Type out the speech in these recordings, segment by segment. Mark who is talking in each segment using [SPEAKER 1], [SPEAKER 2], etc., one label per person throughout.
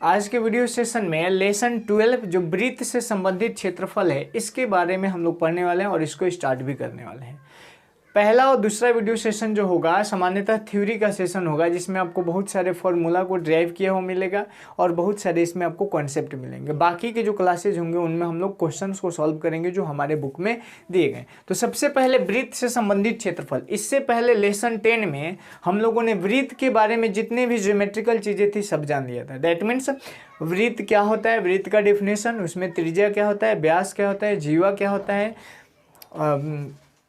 [SPEAKER 1] आज के video session में लेसन 12 जो वृत्त से संबंधित क्षेत्रफल है इसके बारे में हम लोग पढ़ने वाले हैं और इसको स्टार्ट भी करने वाले हैं। पहला और दूसरा वीडियो सेशन जो होगा सामान्यतः थ्योरी का सेशन होगा, जिसमें आपको बहुत सारे फॉर्मूला को ड्राइव किया हुआ मिलेगा और बहुत सारे इसमें आपको कॉन्सेप्ट मिलेंगे। बाकी के जो क्लासेज होंगे उनमें हम लोग क्वेश्चंस को सॉल्व करेंगे जो हमारे बुक में दिए गए। तो सबसे पहले वृत्त से संबंधित क्षेत्रफल। इससे पहले लेसन 10 में हम लोगों ने वृत्त के बारे में जितने भी ज्योमेट्रिकल चीज़ें थी सब जान लिया था। दैट मीन्स वृत्त क्या होता है, वृत्त का डेफिनेशन, उसमें त्रिज्या क्या होता है, व्यास क्या होता है, जीवा क्या होता है,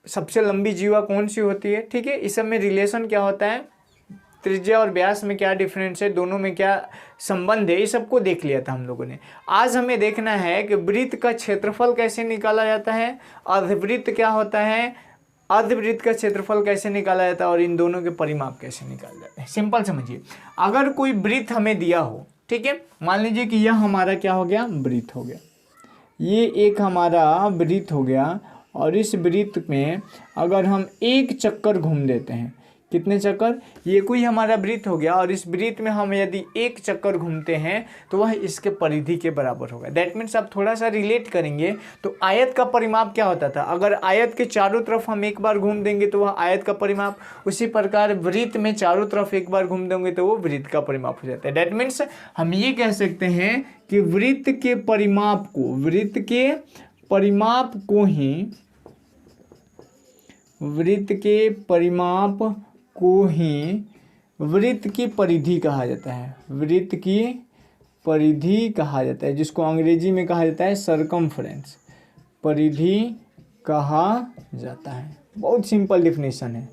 [SPEAKER 1] सबसे लंबी जीवा कौन सी होती है, ठीक है, इस सब में रिलेशन क्या होता है, त्रिज्या और व्यास में क्या डिफरेंस है, दोनों में क्या संबंध है, ये सबको देख लिया था हम लोगों ने। आज हमें देखना है कि वृत्त का क्षेत्रफल कैसे निकाला जाता है, अर्धवृत्त क्या होता है, अर्धवृत्त का क्षेत्रफल कैसे निकाला जाता है और इन दोनों के परिमाप कैसे निकाले जाते हैं। सिंपल समझिए, अगर कोई वृत्त हमें दिया हो, ठीक है, मान लीजिए कि यह हमारा क्या हो गया, वृत्त हो गया, ये एक हमारा वृत्त हो गया और इस वृत्त में अगर हम एक चक्कर घूम देते हैं, कितने चक्कर, ये कोई हमारा वृत्त हो गया और इस वृत्त में हम यदि एक चक्कर घूमते हैं तो वह इसके परिधि के बराबर होगा। दैट मीन्स आप थोड़ा सा रिलेट करेंगे तो आयत का परिमाप क्या होता था, अगर आयत के चारों तरफ हम एक बार घूम देंगे तो वह आयत का परिमाप, उसी प्रकार वृत्त में चारों तरफ एक बार घूम देंगे तो वो वृत्त का परिमाप हो जाता है। दैट मीन्स हम ये कह सकते हैं कि वृत्त के परिमाप को, वृत्त के परिमाप को ही, वृत्त के परिमाप को ही वृत्त की परिधि कहा जाता है, वृत्त की परिधि कहा जाता है, जिसको अंग्रेजी में कहा जाता है सरकमफ्रेंस, परिधि कहा जाता है। बहुत सिंपल डिफिनेशन है,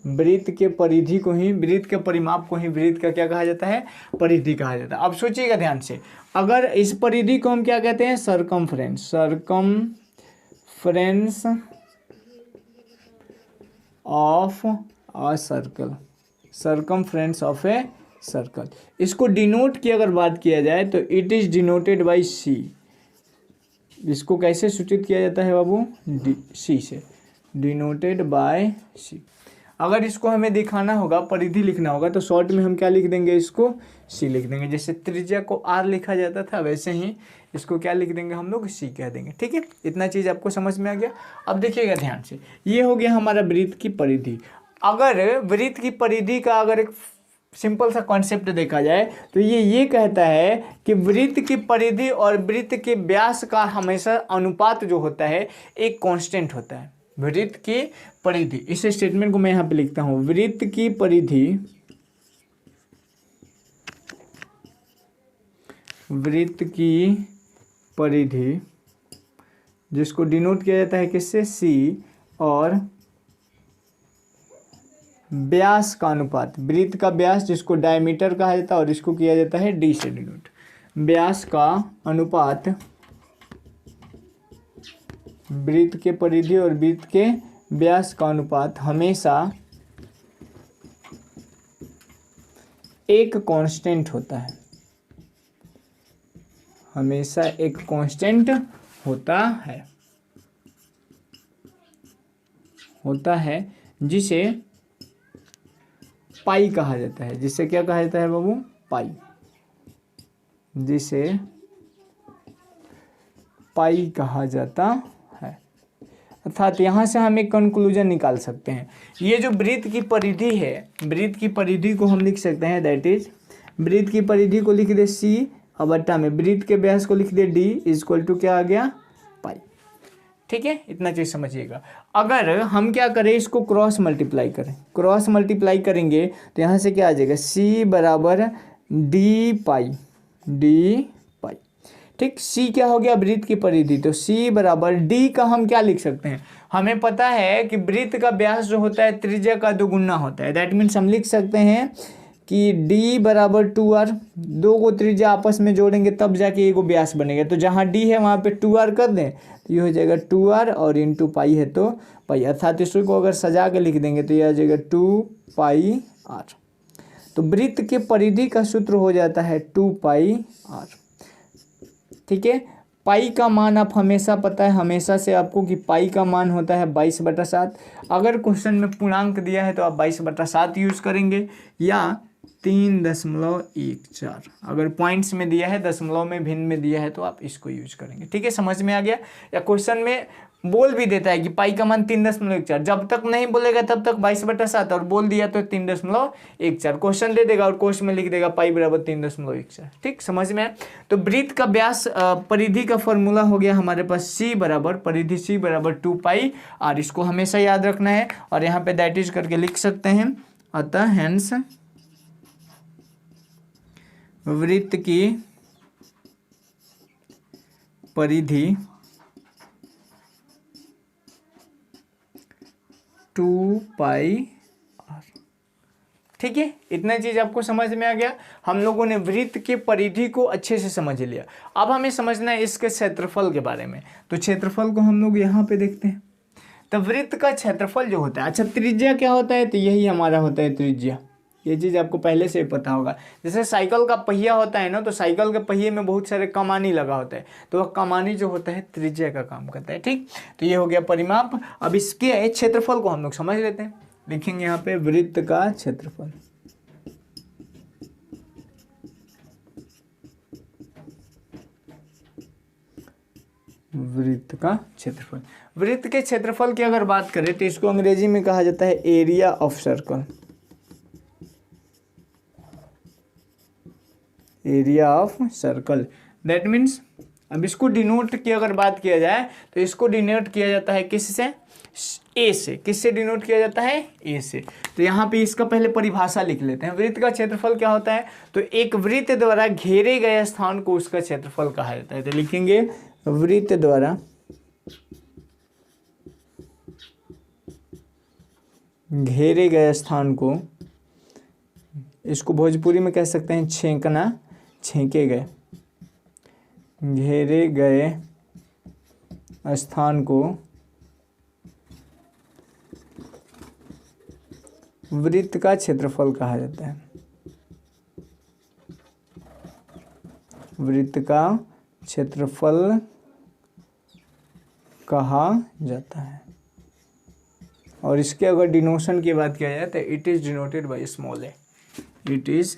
[SPEAKER 1] वृत्त के परिधि को ही, वृत्त के परिमाप को ही वृत्त का क्या कहा जाता है, परिधि कहा जाता है। अब सोचिएगा ध्यान से, अगर इस परिधि को हम क्या कहते हैं, circumference, circumference of a circle, circumference of a circle, इसको डिनोट की अगर बात किया जाए तो इट इज डिनोटेड बाय सी। इसको कैसे सूचित किया जाता है बाबू, सी से, डिनोटेड बाय सी। अगर इसको हमें दिखाना होगा, परिधि लिखना होगा तो शॉर्ट में हम क्या लिख देंगे, इसको सी लिख देंगे। जैसे त्रिज्या को आर लिखा जाता था वैसे ही इसको क्या लिख देंगे हम लोग, सी कह देंगे। ठीक है, इतना चीज़ आपको समझ में आ गया। अब देखिएगा ध्यान से, ये हो गया हमारा वृत्त की परिधि। अगर वृत्त की परिधि का अगर एक सिंपल सा कॉन्सेप्ट देखा जाए तो ये कहता है कि वृत्त की परिधि और वृत्त के व्यास का हमेशा अनुपात जो होता है एक कांस्टेंट होता है। वृत्त की परिधि, इस स्टेटमेंट को मैं यहाँ पे लिखता हूँ, वृत्त की परिधि, वृत्त की परिधि जिसको डिनोट किया जाता है किससे, सी, और व्यास का अनुपात, वृत्त का व्यास जिसको डायमीटर कहा जाता है और इसको किया जाता है डी से डिनोट, व्यास का अनुपात, वृत्त के परिधि और वृत्त के व्यास का अनुपात हमेशा एक कांस्टेंट होता है, हमेशा एक कांस्टेंट होता है जिसे पाई कहा जाता है। जिसे क्या कहा जाता है बाबू, पाई, जिसे पाई कहा जाता है। अर्थात यहाँ से हम एक कंक्लूजन निकाल सकते हैं, ये जो वृत्त की परिधि है, वृत्त की परिधि को हम लिख सकते हैं, दैट इज वृत्त की परिधि को लिख दे सी और बट्टा में वृत्त के व्यास को लिख दे डी इक्वल टू क्या आ गया, पाई। ठीक है, इतना चीज़ समझिएगा। अगर हम क्या करें, इसको क्रॉस मल्टीप्लाई करें, क्रॉस मल्टीप्लाई करेंगे तो यहाँ से क्या आ जाएगा, सी बराबर डी पाई, डी पाई। ठीक, सी क्या हो गया, वृत्त की परिधि, तो सी बराबर डी का हम क्या लिख सकते हैं, हमें पता है कि वृत्त का व्यास जो होता है त्रिज्या का दोगुना होता है। दैट मीन्स हम लिख सकते हैं कि d बराबर 2r, दो को त्रिज्या आपस में जोड़ेंगे तब जाके एगो व्यास बनेगा। तो जहाँ d है वहाँ पे 2r कर दें तो ये हो जाएगा 2r और इंटू पाई है तो पाई, अर्थात इसको अगर सजा के लिख देंगे तो ये आ जाएगा 2 पाई r। तो वृत्त के परिधि का सूत्र हो जाता है 2 पाई r। ठीक है, पाई का मान आप हमेशा पता है, हमेशा से आपको कि पाई का मान होता है 22/7। अगर क्वेश्चन में पूर्णांक दिया है तो आप 22/7 यूज़ करेंगे, या 3.14। अगर पॉइंट्स में दिया है, दशमलव में, भिन्न में दिया है तो आप इसको यूज करेंगे। ठीक है, समझ में आ गया। या क्वेश्चन में बोल भी देता है कि पाई का मान 3.14, जब तक नहीं बोलेगा तब तक 22/7, और बोल दिया तो 3.14 क्वेश्चन दे देगा और क्वेश्चन में लिख देगा पाई बराबर 3.14। ठीक, समझ में आया। तो वृत्त का व्यास परिधि का फॉर्मूला हो गया हमारे पास सी बराबर, परिधि सी बराबर 2πr। इसको हमेशा याद रखना है और यहाँ पे दैट इज करके लिख सकते हैं। अतः हेंस वृत्त की परिधि 2πr। ठीक है, इतना चीज आपको समझ में आ गया। हम लोगों ने वृत्त के परिधि को अच्छे से समझ लिया। अब हमें समझना है इसके क्षेत्रफल के बारे में। तो क्षेत्रफल को हम लोग यहाँ पे देखते हैं। तो वृत्त का क्षेत्रफल जो होता है, अच्छा त्रिज्या क्या होता है, तो यही हमारा होता है त्रिज्या। ये चीज़ आपको पहले से ही पता होगा। जैसे साइकिल का पहिया होता है ना, तो साइकिल के पहिए में बहुत सारे कमानी लगा होता है, तो वह कमानी जो होता है त्रिज्या का काम करता है। ठीक, तो ये हो गया परिमाप। अब इसके क्षेत्रफल को हम लोग समझ लेते हैं। लिखेंगे यहाँ पे वृत्त का क्षेत्रफल। वृत्त का क्षेत्रफल, वृत्त के क्षेत्रफल की अगर बात करें तो इसको अंग्रेजी में कहा जाता है area of circle. Area of circle, that means, अब इसको डिनोट की अगर बात किया जाए तो इसको डिनोट किया जाता है किससे, ए से। किससे डिनोट किया जाता है, ए से। तो यहाँ पे इसका पहले परिभाषा लिख लेते हैं। वृत्त का क्षेत्रफल क्या होता है, तो एक वृत्त द्वारा घेरे गए स्थान को उसका क्षेत्रफल कहा जाता है। तो लिखेंगे वृत्त द्वारा घेरे गए स्थान को, इसको भोजपुरी में कह सकते हैं छेंकना, छेंके गए, घेरे गए स्थान को वृत्त का क्षेत्रफल कहा जाता है। वृत्त का क्षेत्रफल कहा जाता है। और इसके अगर डिनोशन की बात किया जाए तो it is denoted by small A. It is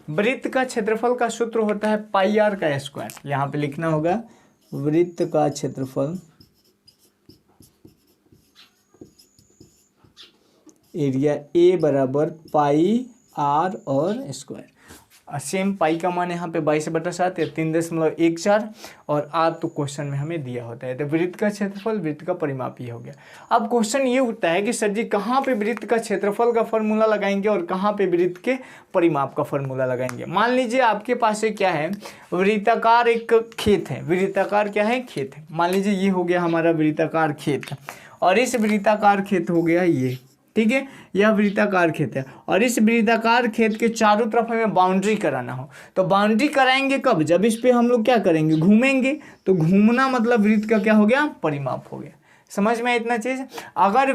[SPEAKER 1] वृत्त का क्षेत्रफल का सूत्र होता है पाई आर का स्क्वायर। यहाँ पे लिखना होगा वृत्त का क्षेत्रफल एरिया ए बराबर पाई आर और स्क्वायर। सेम पाई का मान यहाँ पे 22/7 या 3.14, और आर तो क्वेश्चन में हमें दिया होता है। तो वृत्त का क्षेत्रफल, वृत्त का परिमाप ये हो गया। अब क्वेश्चन ये उठता है कि सर जी कहाँ पे वृत्त का क्षेत्रफल का फॉर्मूला लगाएंगे और कहाँ पे वृत्त के परिमाप का फॉर्मूला लगाएंगे। मान लीजिए आपके पास क्या है, वृत्ताकार एक खेत है। वृत्ताकार क्या है, खेत है। मान लीजिए ये हो गया हमारा वृत्ताकार खेत, और इस वृत्ताकार खेत हो गया ये। ठीक है, यह वृत्ताकार खेत है, और इस वृत्ताकार खेत के चारों तरफ हमें बाउंड्री कराना हो। तो बाउंड्री कराएंगे कब, जब इस पे हम लोग क्या करेंगे, घूमेंगे। तो घूमना मतलब वृत्त का क्या हो गया, परिमाप हो गया। समझ में इतना चीज। अगर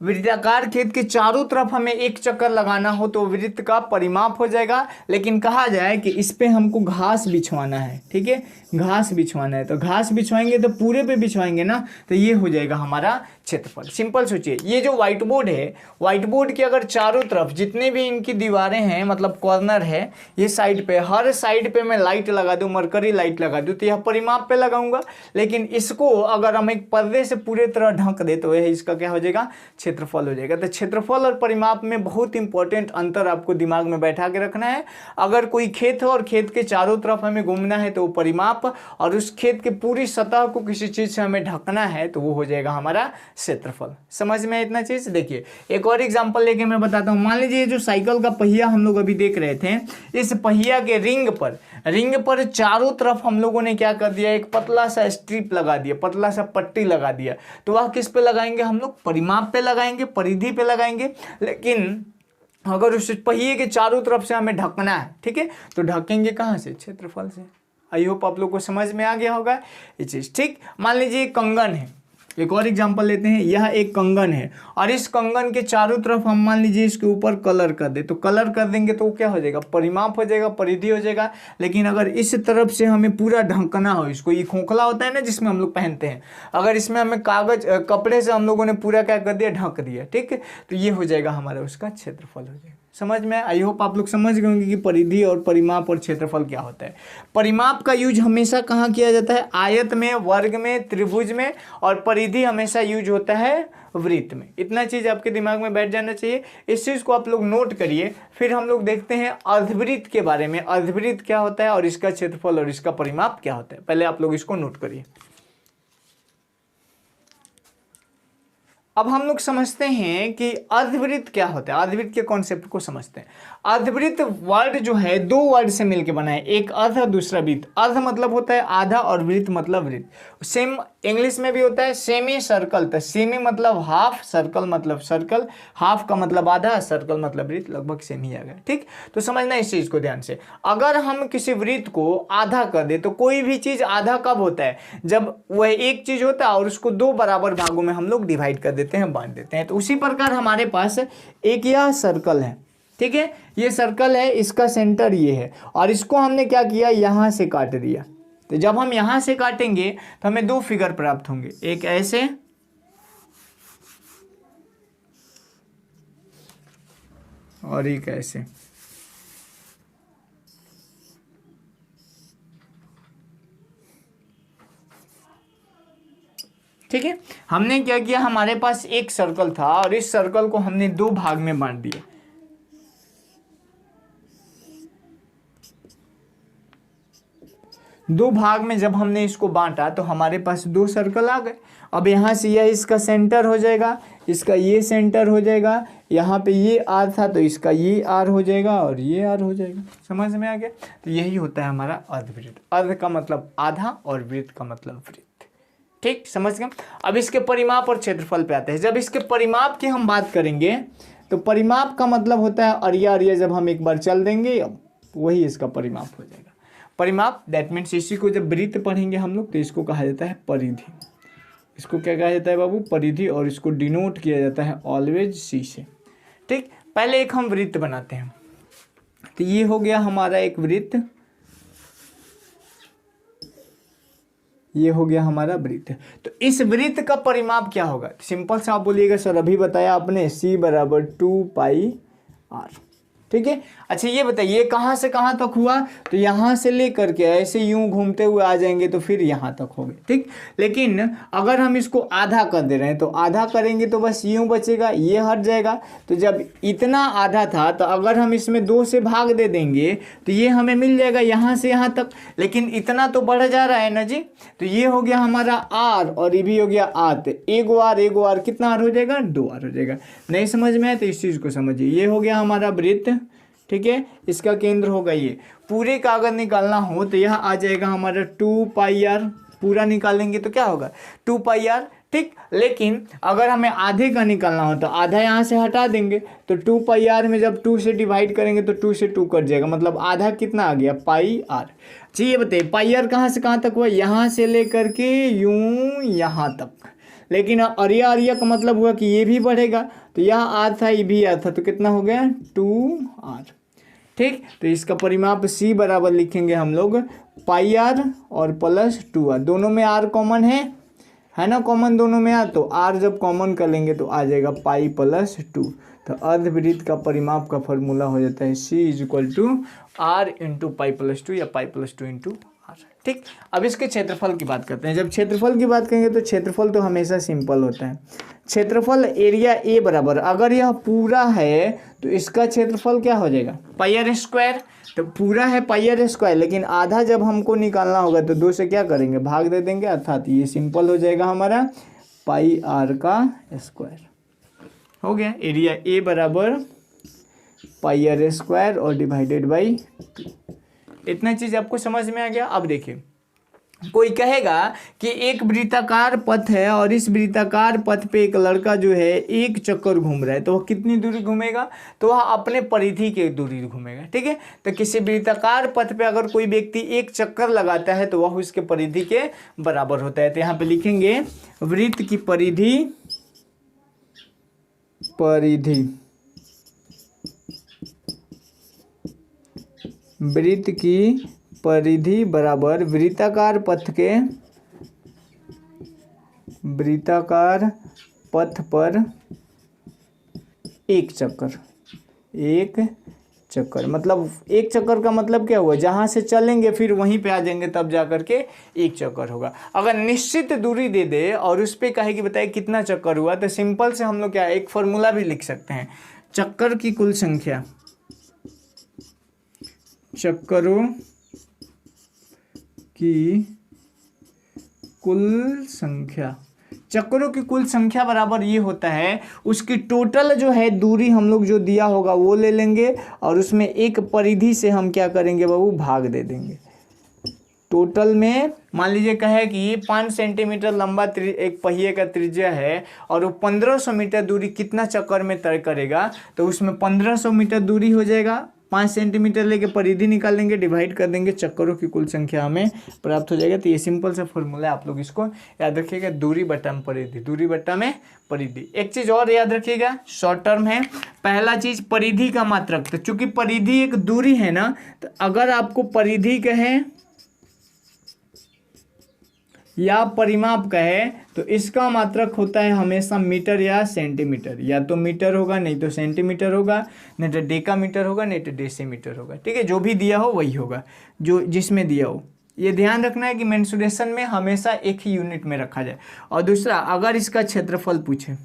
[SPEAKER 1] वृत्ताकार खेत के चारों तरफ हमें एक चक्कर लगाना हो तो वृत्त का परिमाप हो जाएगा। लेकिन कहा जाए कि इस पे हमको घास बिछवाना है। ठीक है, घास बिछवाना है, तो घास बिछवाएंगे तो पूरे पे बिछवाएंगे ना, तो ये हो जाएगा हमारा क्षेत्रफल। सिंपल सोचिए, ये जो व्हाइट बोर्ड है, व्हाइट बोर्ड के अगर चारों तरफ जितने भी इनकी दीवारें हैं, मतलब कॉर्नर है, ये साइड पे, हर साइड पे मैं लाइट लगा दूं, मरकरी लाइट लगा दूं, तो यह परिमाप पे लगाऊंगा। लेकिन इसको अगर हम एक पर्दे से पूरे तरह ढक दे तो यह इसका क्या हो जाएगा, क्षेत्रफल हो जाएगा। तो क्षेत्रफल और परिमाप में बहुत इंपॉर्टेंट अंतर आपको दिमाग में बैठा के रखना है। अगर कोई खेत है और खेत के चारों तरफ हमें घूमना है तो वो परिमाप, और उस खेत के पूरी सतह को किसी चीज से हमें ढकना है तो वो हो जाएगा हमारा क्षेत्रफल। समझ में इतना चीज। देखिए एक और एग्जांपल लेके मैं बताता हूं। मान लीजिए जो साइकिल का पहिया हम लोग अभी देख रहे थे, इस पहिया के रिंग पर चारों तरफ हम लोगों ने क्या कर दिया, एक पतला सा स्ट्रिप लगा दिया, पतला सा पट्टी लगा दिया। तो वह किस पे लगाएंगे हम लोग, परिमाप पे लगाएंगे, परिधि पे लगाएंगे। लेकिन अगर उस पहिए के चारों तरफ से हमें ढकना है, ठीक है, तो ढकेंगे कहाँ से, क्षेत्रफल से। आई होप आप लोग को समझ में आ गया होगा ये चीज। ठीक, मान लीजिए कंगन है, एक और एग्जांपल लेते हैं। यह एक कंगन है और इस कंगन के चारों तरफ हम मान लीजिए इसके ऊपर कलर कर दे, तो कलर कर देंगे तो क्या हो जाएगा, परिमाप हो जाएगा, परिधि हो जाएगा। लेकिन अगर इस तरफ से हमें पूरा ढकना हो इसको, ये खोखला होता है ना जिसमें हम लोग पहनते हैं, अगर इसमें हमें कागज कपड़े से हम लोगों ने पूरा क्या कर दिया, ढक दिया, ठीक है, तो ये हो जाएगा हमारा उसका क्षेत्रफल हो जाएगा। समझ में? आई होप आप लोग समझ गए होंगे कि परिधि और परिमाप और क्षेत्रफल क्या होता है। परिमाप का यूज हमेशा कहाँ किया जाता है, आयत में, वर्ग में, त्रिभुज में, और परिधि हमेशा यूज होता है वृत्त में। इतना चीज आपके दिमाग में बैठ जाना चाहिए, इस चीज को आप लोग नोट करिए। फिर हम लोग देखते हैं अर्धवृत्त के बारे में, अर्धवृत्त क्या होता है और इसका क्षेत्रफल और इसका परिमाप क्या होता है। पहले आप लोग इसको नोट करिए। अब हम लोग समझते हैं कि अर्धवृत्त क्या होता है, अर्धवृत्त के कॉन्सेप्ट को समझते हैं। अर्धवृत्त वर्ड जो है दो वर्ड से मिलकर बना है, एक अर्ध और दूसरा वृत्त। अर्ध मतलब होता है आधा और वृत्त मतलब वृत्त। सेम इंग्लिश में भी होता है सेमी सर्कल, तो सेमी मतलब हाफ, सर्कल मतलब सर्कल, हाफ का मतलब आधा, सर्कल मतलब वृत्त, लगभग सेम ही आ गया। ठीक, तो समझना इस चीज को ध्यान से। अगर हम किसी वृत्त को आधा कर दे, तो कोई भी चीज आधा कब होता है, जब वह एक चीज होता है और उसको दो बराबर भागों में हम लोग डिवाइड कर देते हैं, बांट देते हैं। तो उसी प्रकार हमारे पास एक यह सर्कल है, ठीक है, ये सर्कल है, इसका सेंटर ये है, और इसको हमने क्या किया, यहां से काट दिया। तो जब हम यहां से काटेंगे तो हमें दो फिगर प्राप्त होंगे, एक ऐसे और एक ऐसे। ठीक है, हमने क्या किया, हमारे पास एक सर्कल था और इस सर्कल को हमने दो भाग में बांट दिया। दो भाग में जब हमने इसको बांटा तो हमारे पास दो सर्कल आ गए। अब यहाँ से यह इसका सेंटर हो जाएगा, इसका ये सेंटर हो जाएगा, यहाँ पे ये आर था तो इसका ये आर हो जाएगा और ये आर हो जाएगा। समझ में आ गया? तो यही होता है हमारा अर्धवृत्त। अर्ध का मतलब आधा और वृत्त का मतलब वृत्त। ठीक, समझ गए? अब इसके परिमाप और क्षेत्रफल पे आते हैं। जब इसके परिमाप की हम बात करेंगे तो परिमाप का मतलब होता है अरिया अरिया जब हम एक बार चल देंगे वही इसका परिमाप हो जाएगा। परिमाप दैट मीन्स इसी को जब वृत्त पढ़ेंगे हम लोग तो इसको कहा जाता है परिधि। इसको क्या कहा जाता है बाबू, परिधि, और इसको डिनोट किया जाता है ऑलवेज सी से। ठीक, पहले एक हम वृत्त बनाते हैं। तो ये हो गया हमारा एक वृत्त, ये हो गया हमारा वृत्त। तो इस वृत्त का परिमाप क्या होगा, सिंपल सा आप बोलिएगा सर अभी बताया आपने, c बराबर 2πr। ठीक है, अच्छा ये बताइए कहाँ से कहाँ तक हुआ, तो यहाँ से लेकर के ऐसे यूं घूमते हुए आ जाएंगे तो फिर यहाँ तक हो गए। ठीक, लेकिन अगर हम इसको आधा कर दे रहे हैं तो आधा करेंगे तो बस यूं बचेगा, ये हट जाएगा। तो जब इतना आधा था तो अगर हम इसमें दो से भाग दे देंगे तो ये हमें मिल जाएगा यहाँ से यहाँ तक, लेकिन इतना तो बढ़ जा रहा है ना जी। तो ये हो गया हमारा आर और ये भी हो गया आर, तो एगो आर कितना आर हो जाएगा, 2 आर हो जाएगा। नहीं समझ में आए तो इस चीज़ को समझिए। ये हो गया हमारा वृत्त, ठीक है, इसका केंद्र होगा ये। पूरे का अगर निकालना हो तो यह आ जाएगा हमारा 2πr, पूरा निकालेंगे तो क्या होगा 2πr। ठीक, लेकिन अगर हमें आधे का निकालना हो तो आधा यहाँ से हटा देंगे, तो 2πr में जब 2 से डिवाइड करेंगे तो 2 से 2 कट जाएगा, मतलब आधा कितना आ गया, πr। चाहिए बताइए πr कहाँ से कहाँ तक हुआ, यहाँ से लेकर के यूं यहाँ तक। लेकिन अरिया अरिया का मतलब हुआ कि ये भी बढ़ेगा, तो यहाँ आर था ये भी आर था, तो कितना हो गया 2r। ठीक, तो इसका परिमाप c बराबर लिखेंगे हम लोग πr और प्लस 2r, दोनों में r कॉमन है ना, कॉमन दोनों में आ, तो r जब कॉमन कर लेंगे तो आ जाएगा पाई प्लस 2। तो अर्धवृत्त का परिमाप का फॉर्मूला हो जाता है c = r into pi plus 2 या पाई प्लस 2 इंटू r। ठीक, अब इसके क्षेत्रफल की बात करते हैं। जब क्षेत्रफल की बात करेंगे तो क्षेत्रफल तो हमेशा सिंपल होता है। क्षेत्रफल एरिया ए बराबर, अगर यह पूरा है तो इसका क्षेत्रफल क्या हो जाएगा, πr²। तो पूरा है πr², लेकिन आधा जब हमको निकालना होगा तो 2 से क्या करेंगे, भाग दे देंगे, अर्थात ये सिंपल हो जाएगा हमारा πr² हो गया। एरिया ए बराबर πr² और डिवाइडेड बाई 2। इतना चीज़ आपको समझ में आ गया। अब देखिए कोई कहेगा कि एक वृत्ताकार पथ है और इस वृत्ताकार पथ पे एक लड़का जो है एक चक्कर घूम रहा है, तो वह कितनी दूरी घूमेगा? तो वह अपने परिधि की दूरी घूमेगा। ठीक है, तो किसी वृत्ताकार पथ पे अगर कोई व्यक्ति एक चक्कर लगाता है तो वह उसके परिधि के बराबर होता है। तो यहाँ पे लिखेंगे वृत्त की परिधि वृत्त की परिधि बराबर वृत्ताकार पथ पर एक चक्कर। मतलब एक चक्कर का मतलब क्या हुआ? जहाँ से चलेंगे फिर वहीं पे आ जाएंगे तब जा करके एक चक्कर होगा। अगर निश्चित दूरी दे दे और उस पर कहे कि बताइए कितना चक्कर हुआ, तो सिंपल से हम लोग क्या एक फॉर्मूला भी लिख सकते हैं, चक्करों की कुल संख्या चक्करों की कुल संख्या बराबर ये होता है उसकी टोटल जो है दूरी हम लोग जो दिया होगा वो ले लेंगे और उसमें एक परिधि से हम क्या करेंगे बाबू, भाग दे देंगे। टोटल में मान लीजिए कहे कि 5 सेंटीमीटर लंबा एक पहिए का त्रिज्या है और वो 1500 मीटर दूरी कितना चक्कर में तय करेगा, तो उसमें 1500 मीटर दूरी हो जाएगा। 5 सेंटीमीटर लेके परिधि निकाल लेंगे, डिवाइड कर देंगे, चक्करों की कुल संख्या हमें प्राप्त हो जाएगा। तो ये सिंपल सा फॉर्मूला है, आप लोग इसको याद रखिएगा, दूरी बटा में परिधि। एक चीज़ और याद रखिएगा, शॉर्ट टर्म है। पहला चीज़ परिधि का मात्रक, तो चूंकि परिधि एक दूरी है ना, तो अगर आपको परिधि कहे या परिमाप कहे तो इसका मात्रक होता है हमेशा मीटर या सेंटीमीटर। या तो मीटर होगा, नहीं तो सेंटीमीटर होगा, नहीं तो डेकामीटर होगा, नहीं तो डेसीमीटर होगा। ठीक है, जो भी दिया हो वही होगा, जो जिसमें दिया हो। ये ध्यान रखना है कि मेंसुरेशन में हमेशा एक ही यूनिट में रखा जाए। और दूसरा, अगर इसका क्षेत्रफल पूछे,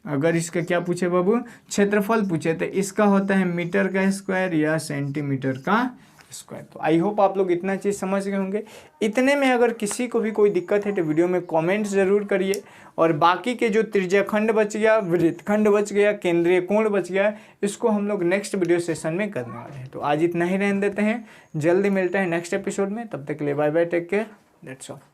[SPEAKER 1] अगर इसका क्या पूछे बाबू, क्षेत्रफल पूछे, तो इसका होता है मीटर का स्क्वायर या सेंटीमीटर का स्क्वायर। तो आई होप आप लोग इतना चीज़ समझ गए होंगे। इतने में अगर किसी को भी कोई दिक्कत है तो वीडियो में कमेंट ज़रूर करिए। और बाकी के जो त्रिज्याखंड बच गया, वृत्तखंड बच गया, केंद्रीय कोण बच गया, इसको हम लोग नेक्स्ट वीडियो सेशन में करने वाले हैं। तो आज इतना ही रहने देते हैं, जल्दी मिलते हैं नेक्स्ट एपिसोड में। तब तक के लिए bye bye, take care, that's all.